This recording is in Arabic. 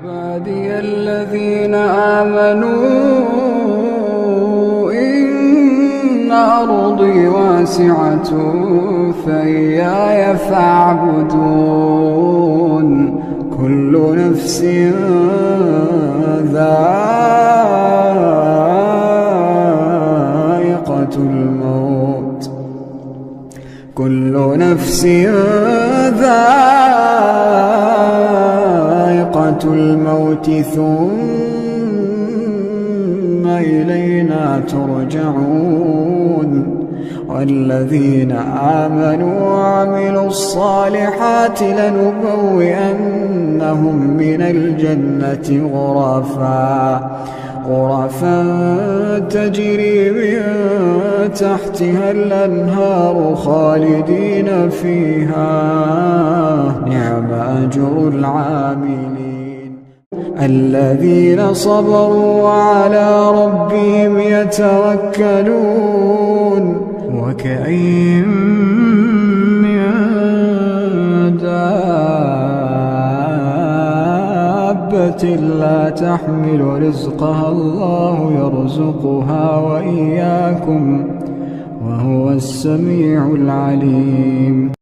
عبادي الذين آمنوا إن أرضي واسعة فإياي فاعبدون كل نفس ذائقة الموت كل نفس ذائقة الموت ثم إلينا ترجعون والذين آمنوا وعملوا الصالحات لنبوئنهم من الجنة غرفا تجري من تحتها الأنهار خالدين فيها نعم أجر العاملين الذين صبروا وعلى ربهم يتوكلون وكأين من دابة لا تحمل رزقها الله يرزقها وإياكم وهو السميع العليم.